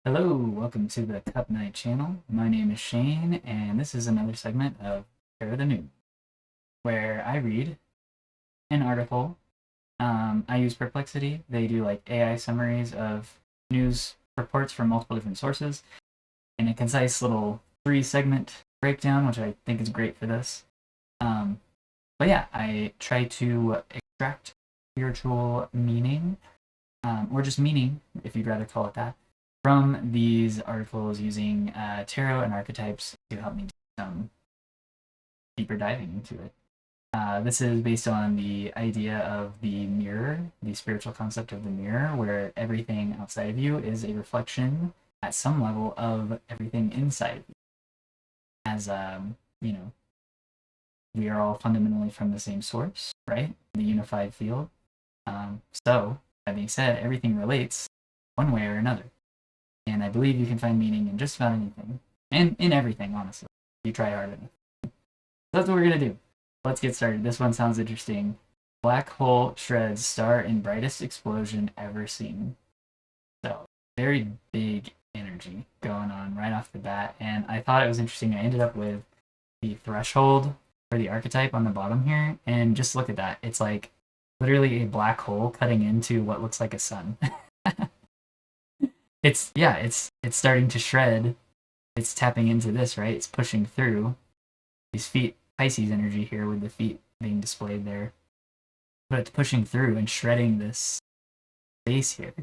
Hello, welcome to the Cup Night channel. My name is Shane, and this is another segment of Share the News, where I read an article. I use Perplexity. They do like AI summaries of news reports from multiple different sources in a concise little 3 segment breakdown, which I think is great for this. But yeah, I try to extract spiritual meaning, or just meaning, if you'd rather call it that, from these articles using tarot and archetypes to help me do some deeper diving into it. This is based on the idea of the mirror, the spiritual concept of the mirror, where everything outside of you is a reflection at some level of everything inside of you. As, we are all fundamentally from the same source, right? The unified field. So, that being said, everything relates one way or another. And I believe you can find meaning in just about anything. And in everything, honestly. If you try hard enough. So that's what we're going to do. Let's get started. This one sounds interesting. Black hole shreds star in brightest explosion ever seen. So, very big energy going on right off the bat. And I thought it was interesting. I ended up with the threshold for the archetype on the bottom here. And just look at that. It's like literally a black hole cutting into what looks like a sun. it's starting to shred. It's tapping into this, right? It's pushing through these feet, Pisces energy here with the feet being displayed there. But it's pushing through and shredding this space here.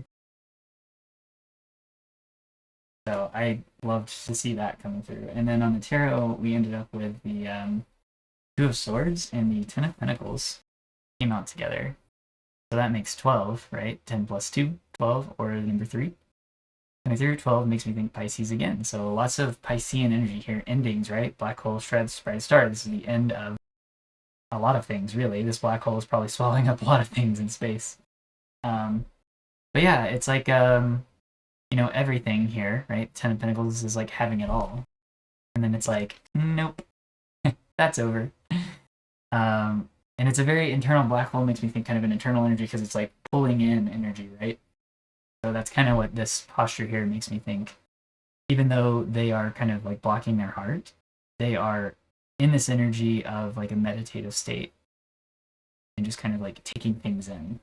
So I loved to see that coming through. And then on the tarot, we ended up with the Two of Swords and the Ten of Pentacles came out together. So that makes 12, right? 10 plus 2, 12, or the number 3. 23 or 12 makes me think Pisces again. So lots of Piscean energy here. Endings, right? Black hole, shreds, bright star. This is the end of a lot of things, really. This black hole is probably swallowing up a lot of things in space. But yeah, it's like, everything here, right? Ten of Pentacles is like having it all. And then it's like, nope, that's over. And it's a very internal black hole, makes me think kind of an internal energy because it's like pulling in energy, right? So that's kind of what this posture here makes me think. Even though they are kind of like blocking their heart, they are in this energy of like a meditative state and just kind of like taking things in.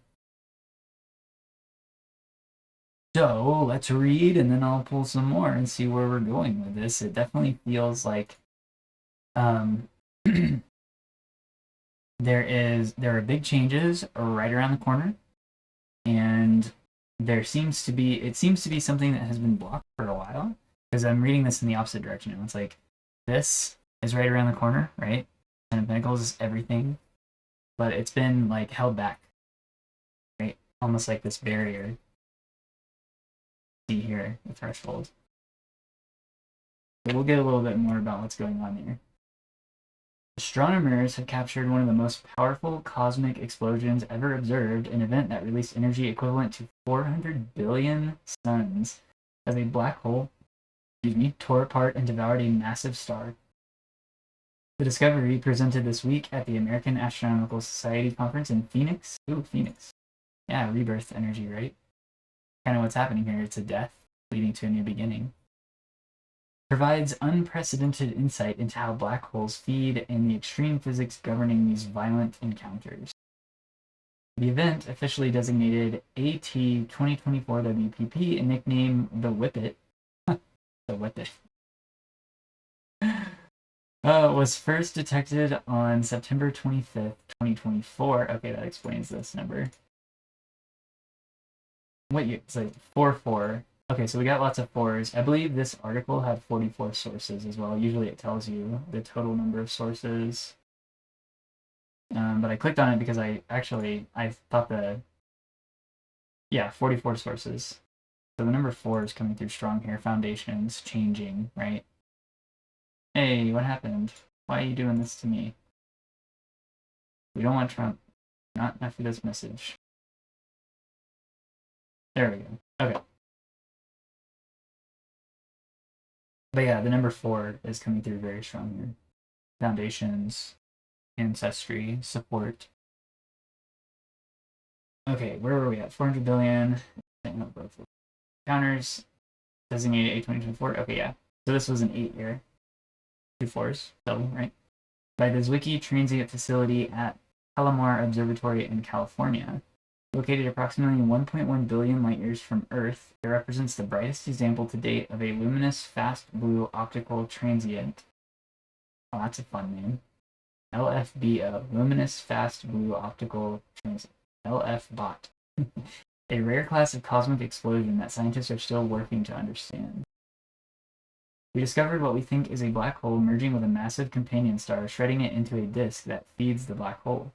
So let's read and then I'll pull some more and see where we're going with this. It definitely feels like there are big changes right around the corner, and it seems to be something that has been blocked for a while, because I'm reading this in the opposite direction. It's like this is right around the corner, right? Ten of Pentacles is everything, but it's been like held back, right? Almost like this barrier. See here, the threshold. So we'll get a little bit more about what's going on here. Astronomers have captured one of the most powerful cosmic explosions ever observed, an event that released energy equivalent to 400 billion suns as a black hole, tore apart and devoured a massive star. The discovery, presented this week at the American Astronomical Society conference in Phoenix. Ooh, Phoenix. Yeah, rebirth energy, right? Kind of what's happening here. It's a death leading to a new beginning. Provides unprecedented insight into how black holes feed and the extreme physics governing these violent encounters. The event, officially designated AT 2024 WPP and nicknamed the Whippet, the Whippet, was first detected on September 25th, 2024. Okay, that explains this number. It's like 4-4. Okay, so we got lots of 4s. I believe this article had 44 sources as well. Usually it tells you the total number of sources. But I clicked on it because I thought 44 sources. So the number 4 is coming through strong here. Foundations, changing, right? Hey, what happened? Why are you doing this to me? We don't want Trump. Not after this message. There we go. Okay. But yeah, the number 4 is coming through very strong here. Foundations, ancestry, support. Okay, where were we at? 400 billion. Counters. designated 8/2024. Okay, yeah. So this was an 8 year. 2 4s, double, right? By the Zwicky Transient Facility at Palomar Observatory in California. Located approximately 1.1 billion light years from Earth, it represents the brightest example to date of a luminous fast blue optical transient. Oh, that's a fun name. LFBO, Luminous Fast Blue Optical Transient. LFBOT. A rare class of cosmic explosion that scientists are still working to understand. We discovered what we think is a black hole merging with a massive companion star, shredding it into a disk that feeds the black hole.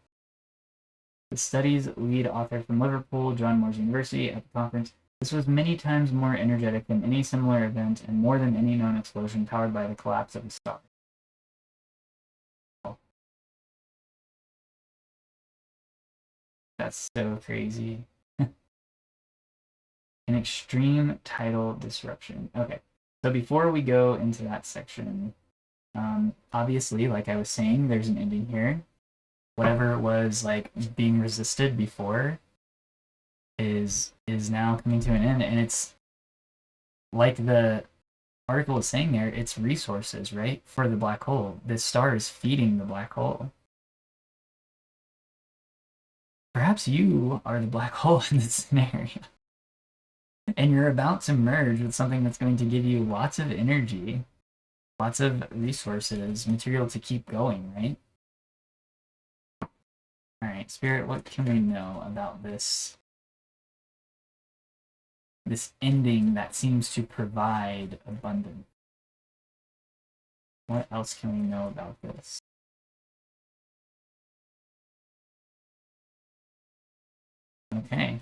The study's lead author from Liverpool, John Moores University, at the conference, this was many times more energetic than any similar event and more than any known explosion powered by the collapse of a star. That's so crazy. An extreme tidal disruption. Okay, so before we go into that section, obviously, like I was saying, there's an ending here. Whatever was like being resisted before is now coming to an end, and it's like the article is saying there, it's resources, right, for the black hole. This star is feeding the black hole. Perhaps you are the black hole in this scenario. And you're about to merge with something that's going to give you lots of energy, lots of resources, material to keep going, right? All right, Spirit, what can we know about this ending that seems to provide abundance? What else can we know about this? Okay.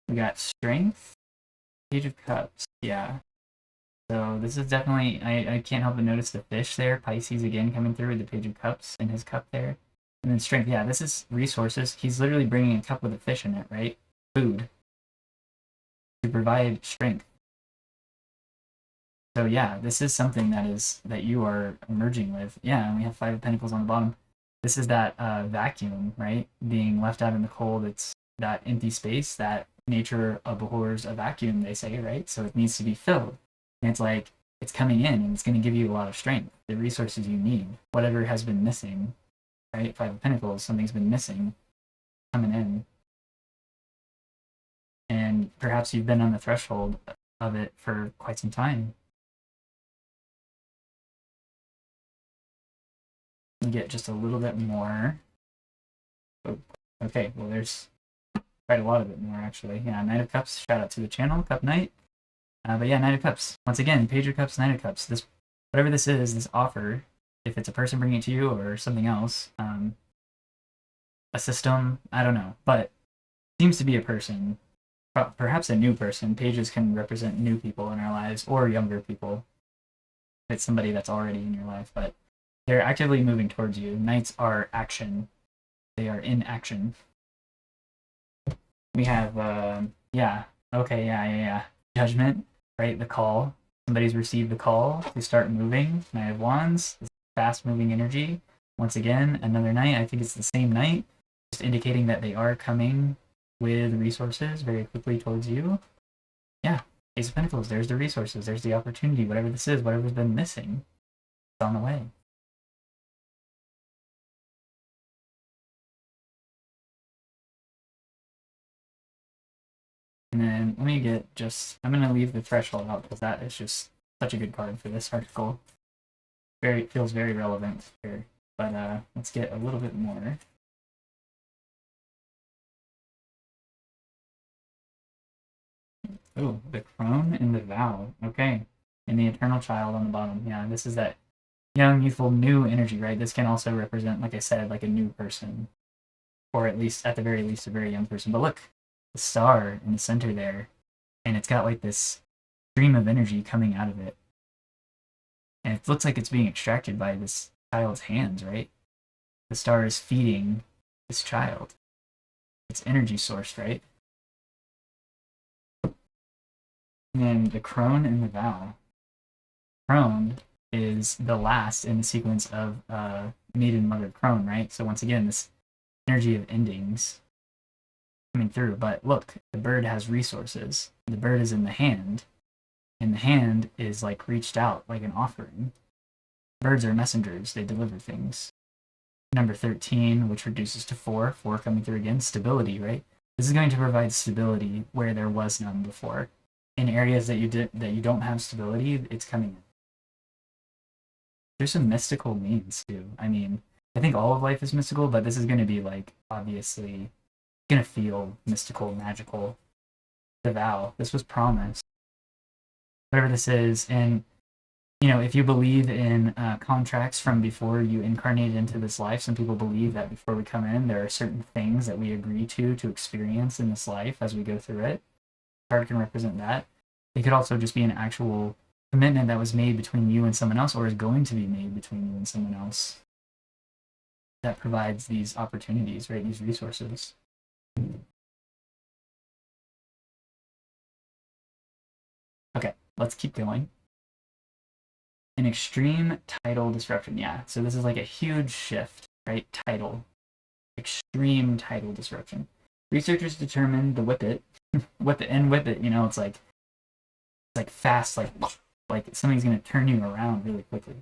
We got strength, Page of Cups. Yeah. So this is definitely, I can't help but notice the fish there. Pisces again coming through with the Page of Cups in his cup there. And then strength. Yeah, this is resources. He's literally bringing a cup with a fish in it, right? Food. To provide strength. So yeah, this is something that you are merging with. Yeah, and we have 5 of Pentacles on the bottom. This is that vacuum, right? Being left out in the cold. It's that empty space that nature abhors a vacuum, they say, right? So it needs to be filled. And it's like, it's coming in and it's going to give you a lot of strength, the resources you need, whatever has been missing, right? 5 of Pentacles, something's been missing, coming in. And perhaps you've been on the threshold of it for quite some time. You get just a little bit more. Oh, okay, well, there's quite a lot of it more, actually. Yeah, Knight of Cups, shout out to the channel, Cup Knight. But yeah, Knight of Cups. Once again, Page of Cups, Knight of Cups. This, whatever this is, this offer, if it's a person bringing it to you or something else, a system, I don't know, but seems to be a person, perhaps a new person. Pages can represent new people in our lives or younger people. It's somebody that's already in your life, but they're actively moving towards you. Knights are action. They are in action. We have, yeah, okay, yeah. Judgment, right? The call. Somebody's received the call to start moving. Knight of Wands, fast moving energy. Once again, another knight. I think it's the same knight, just indicating that they are coming with resources very quickly towards you. Yeah, Ace of Pentacles. There's the resources. There's the opportunity. Whatever this is, whatever's been missing, it's on the way. And then let me get just, I'm going to leave the threshold out because that is just such a good card for this article. Feels very relevant here. But let's get a little bit more. Oh, the crone and the vow. Okay. And the eternal child on the bottom. Yeah, this is that young, youthful, new energy, right? This can also represent, like I said, like a new person. Or at least, at the very least, a very young person. But look, the star in the center there. And it's got like this stream of energy coming out of it. And it looks like it's being extracted by this child's hands, right? The star is feeding this child. It's energy source, right? And then the crone and the vow. Crone is the last in the sequence of maiden, mother, crone, right? So once again, this energy of endings coming through. But look, the bird has resources. The bird is in the hand. And the hand is like reached out like an offering. Birds are messengers, they deliver things. Number 13, which reduces to 4, 4 coming through again, stability, right? This is going to provide stability where there was none before. In areas that you don't have stability, it's coming in. There's some mystical means too. I mean, I think all of life is mystical, but this is going to be like obviously going to feel mystical, magical. The vow. This was promised. Whatever this is, and if you believe in contracts from before you incarnated into this life, some people believe that before we come in, there are certain things that we agree to experience in this life as we go through it. Card can represent that. It could also just be an actual commitment that was made between you and someone else, or is going to be made between you and someone else, that provides these opportunities, right? These resources. Okay, let's keep going. An extreme tidal disruption. Yeah, so this is like a huge shift, right? Tidal. Extreme tidal disruption. Researchers determined the whippet, it's like fast, like something's going to turn you around really quickly.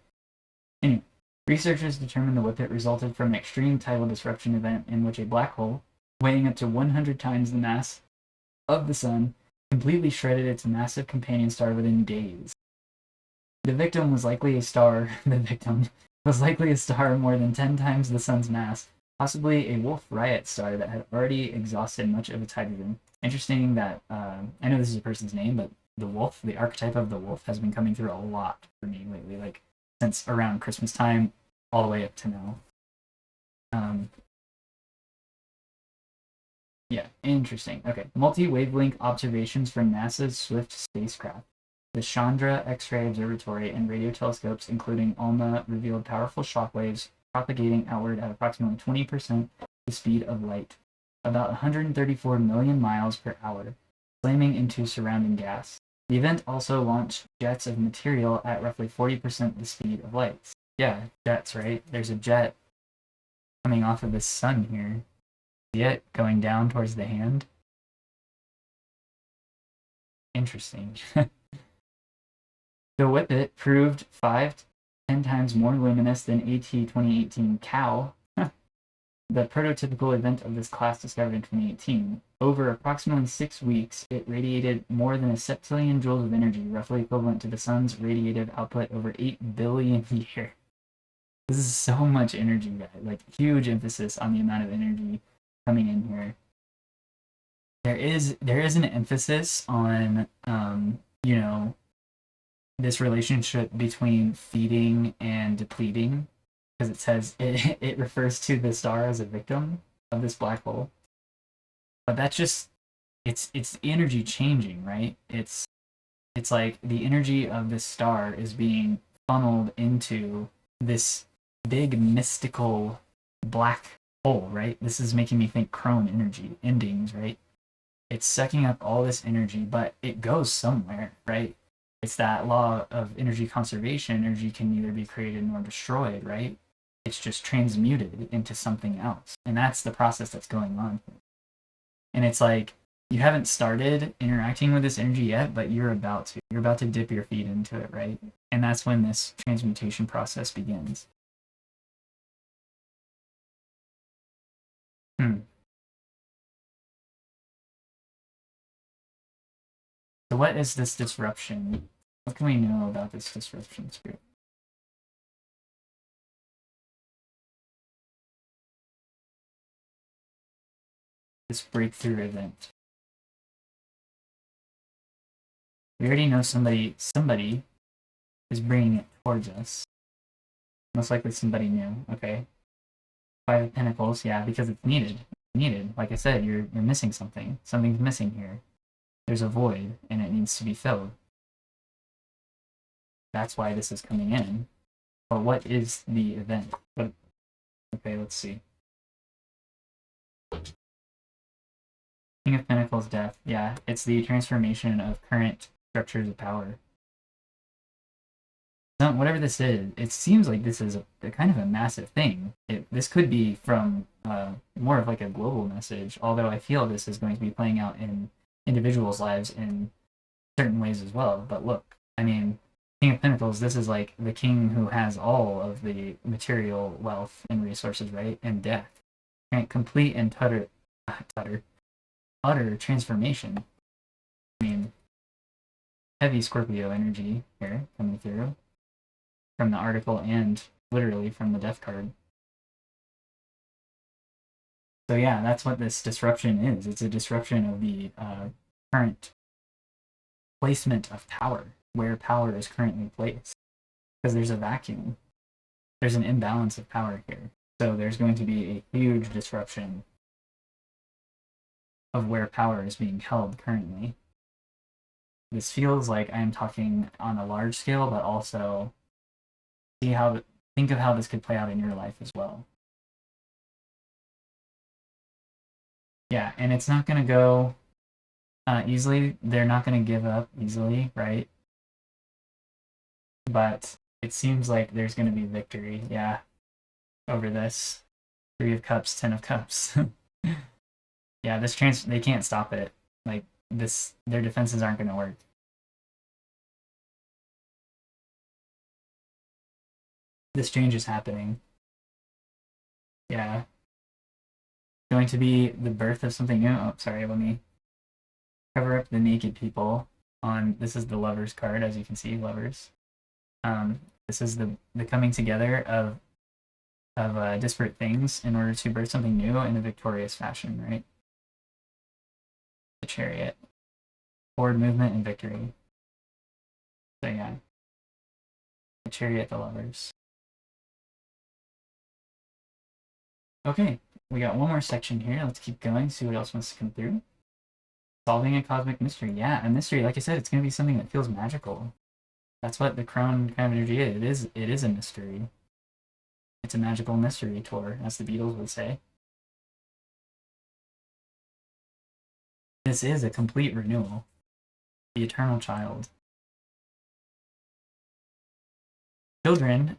Anyway, researchers determined the whippet resulted from an extreme tidal disruption event in which a black hole, weighing up to 100 times the mass of the sun, completely shredded its massive companion star within days. The victim was likely a star more than 10 times the sun's mass, possibly a Wolf Riot star that had already exhausted much of its hydrogen. Interesting that, I know this is a person's name, but the wolf, the archetype of the wolf, has been coming through a lot for me lately, like since around Christmas time all the way up to now. Yeah, interesting. Okay, multi-wavelength observations from NASA's Swift spacecraft. The Chandra X-ray Observatory and radio telescopes, including ALMA, revealed powerful shockwaves propagating outward at approximately 20% the speed of light, about 134 million miles per hour, slamming into surrounding gas. The event also launched jets of material at roughly 40% the speed of light. Yeah, jets, right? There's a jet coming off of the sun here. See it going down towards the hand? Interesting. The Whippet proved 5 to 10 times more luminous than AT 2018 Cow, the prototypical event of this class discovered in 2018. Over approximately 6 weeks, it radiated more than a septillion joules of energy, roughly equivalent to the sun's radiative output over 8 billion years. This is so much energy, guys. Like, huge emphasis on the amount of energy coming in here. There is an emphasis on, this relationship between feeding and depleting, because it says it refers to the star as a victim of this black hole. But that's just it's the energy changing, right? It's like the energy of this star is being funneled into this big mystical black hole, right? This is making me think crone energy endings, right? It's sucking up all this energy, but it goes somewhere, right? It's that law of energy conservation. Energy can neither be created nor destroyed, right? It's just transmuted into something else. And that's the process that's going on. And it's like, you haven't started interacting with this energy yet, but you're about to. You're about to dip your feet into it, right? And that's when this transmutation process begins. So what is this disruption? What can we know about this disruption, Spirit? This breakthrough event. We already know somebody is bringing it towards us. Most likely somebody new, okay? Five of Pentacles, yeah, because it's needed. Needed. Like I said, you're missing something. Something's missing here. There's a void, and it needs to be filled. That's why this is coming in. But what is the event? Okay, let's see. King of Pentacles, death. Yeah, it's the transformation of current structures of power. So whatever this is, it seems like this is a kind of a massive thing. This could be from more of like a global message, although I feel this is going to be playing out in individuals' lives in certain ways as well. But look, I mean, King of Pentacles, this is like the king who has all of the material wealth and resources, right? And death. Right? Complete and utter transformation. I mean, heavy Scorpio energy here coming through from the article and literally from the death card. So yeah, that's what this disruption is. It's a disruption of the current placement of power, where power is currently placed. Because there's a vacuum. There's an imbalance of power here. So there's going to be a huge disruption of where power is being held currently. This feels like I'm talking on a large scale, but also think of how this could play out in your life as well. Yeah, and it's not going to go easily. They're not going to give up easily, right? But it seems like there's going to be victory, yeah, over this. 3 of Cups, 10 of Cups. Yeah, they can't stop it. Like, their defenses aren't going to work. This change is happening. Yeah. Going to be the birth of something new. Oh, sorry, let me cover up the naked people on, this is the Lovers card, as you can see, Lovers. This is the coming together of disparate things in order to birth something new in a victorious fashion, right? The Chariot. Forward movement and victory. So yeah. The Chariot, the Lovers. Okay, we got one more section here. Let's keep going, see what else wants to come through. Solving a cosmic mystery. Yeah, a mystery. Like I said, it's going to be something that feels magical. That's what the Crone kind of energy is. It is a mystery. It's a magical mystery tour, as the Beatles would say. This is a complete renewal. The eternal child. Children,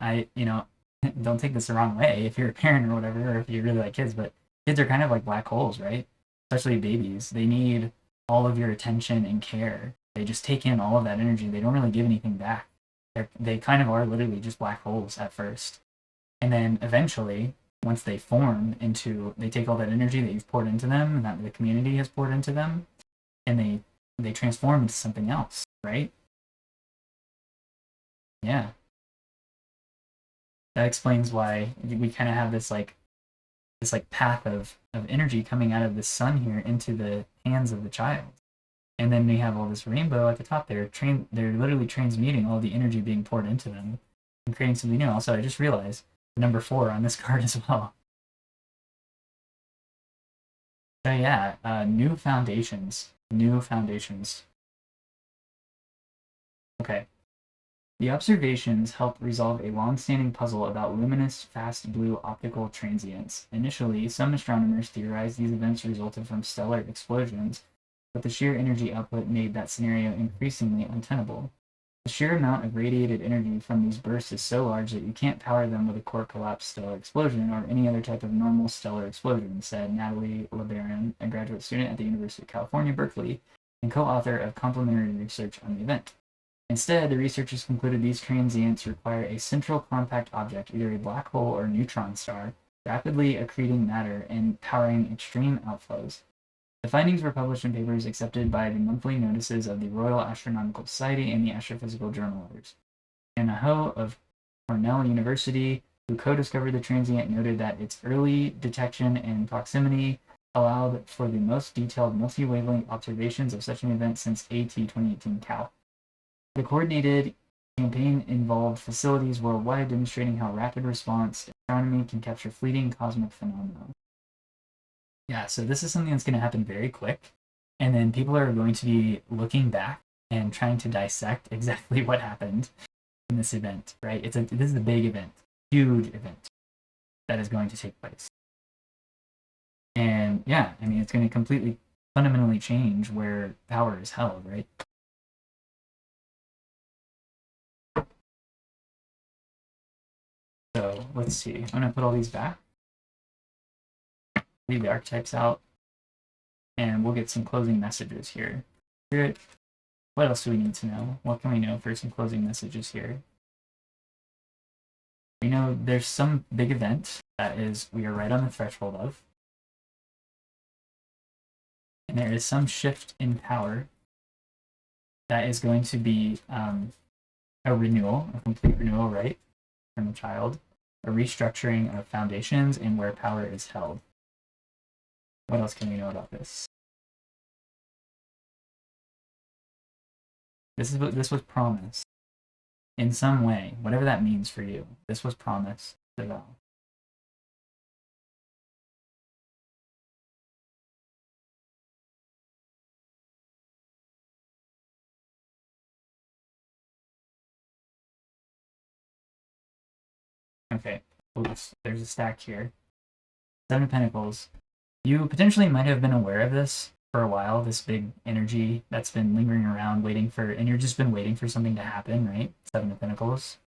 don't take this the wrong way if you're a parent or whatever, or if you really like kids, but kids are kind of like black holes, right? Especially babies. They need all of your attention and care. They just take in all of that energy. They don't really give anything back. They kind of are literally just black holes at first. And then eventually, once they form into, they take all that energy that you've poured into them and that the community has poured into them, and they transform into something else, right? Yeah. That explains why we kind of have this path of energy coming out of the sun here into the hands of the child. And then we have all this rainbow at the top there. They're literally transmuting all the energy being poured into them and creating something new. Also, I just realized number 4 on this card as well. So yeah, new foundations. New foundations. Okay. The observations help resolve a long-standing puzzle about luminous, fast blue optical transients. Initially, some astronomers theorized these events resulted from stellar explosions, but the sheer energy output made that scenario increasingly untenable. The sheer amount of radiated energy from these bursts is so large that you can't power them with a core collapse stellar explosion or any other type of normal stellar explosion, said Natalie LeBaron, a graduate student at the University of California, Berkeley, and co-author of complementary research on the event. Instead, the researchers concluded these transients require a central compact object, either a black hole or neutron star, rapidly accreting matter and powering extreme outflows. The findings were published in papers accepted by the monthly notices of the Royal Astronomical Society and the Astrophysical Journal Letters. Anna Ho of Cornell University, who co-discovered the transient, noted that its early detection and proximity allowed for the most detailed multi-wavelength observations of such an event since AT 2018 Cal. The coordinated campaign involved facilities worldwide demonstrating how rapid response astronomy can capture fleeting cosmic phenomena. Yeah, so this is something that's going to happen very quick, and then people are going to be looking back and trying to dissect exactly what happened in this event, right? This is a big event, huge event that is going to take place. And yeah, I mean, it's going to completely, fundamentally change where power is held, right? So let's see. I'm going to put all these back. Leave the archetypes out. And we'll get some closing messages here. Spirit, what else do we need to know? What can we know for some closing messages here? We know there's some big event that is we are right on the threshold of. And there is some shift in power that is going to be a renewal, a complete renewal, right, from the child, a restructuring of foundations and where power is held. What else can we know about this? This was promised in some way, whatever that means for you. This was promised to Val. Okay, there's a stack here. Seven of Pentacles. You potentially might have been aware of this for a while, this big energy that's been lingering around, waiting for, and you've just been waiting for something to happen, right? Seven of Pentacles.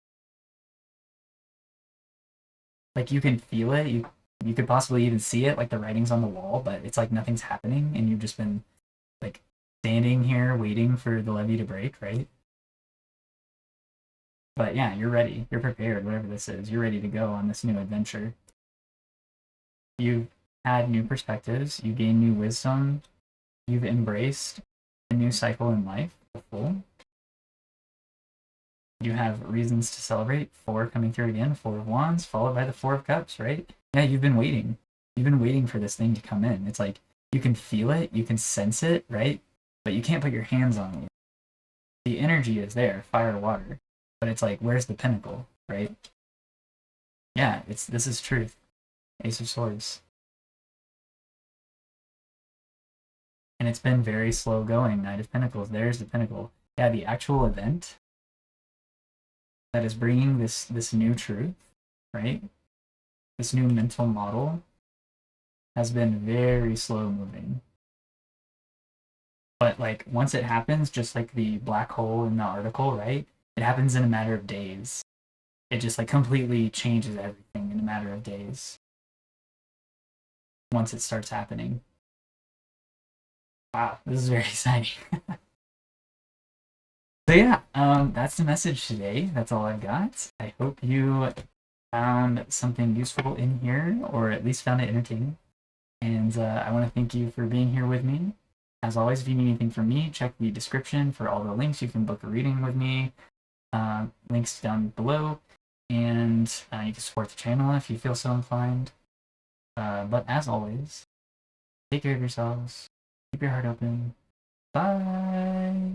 Like you can feel it, you could possibly even see it, like the writing's on the wall, but it's like nothing's happening, and you've just been like standing here waiting for the levee to break, right? But yeah, you're ready. You're prepared, whatever this is. You're ready to go on this new adventure. You've had new perspectives, you gain new wisdom, you've embraced a new cycle in life, the full. You have reasons to celebrate. Four coming through again, Four of Wands, followed by the Four of Cups, right? Yeah, you've been waiting. You've been waiting for this thing to come in. It's like you can feel it, you can sense it, right? But you can't put your hands on it. The energy is there, fire, water. But it's like, where's the pinnacle, right? Yeah, this is truth. Ace of Swords. And it's been very slow going. Knight of Pentacles. There's the pinnacle. Yeah, the actual event that is bringing this new truth, right? This new mental model has been very slow moving. But like once it happens, just like the black hole in the article, right? It happens in a matter of days. It just like completely changes everything in a matter of days. Once it starts happening. Wow, this is very exciting. So yeah, that's the message today. That's all I've got. I hope you found something useful in here, or at least found it entertaining. And I want to thank you for being here with me. As always, if you need anything from me, check the description for all the links. You can book a reading with me. Links down below. And you can support the channel if you feel so inclined. But as always, take care of yourselves. Keep your heart open. Bye.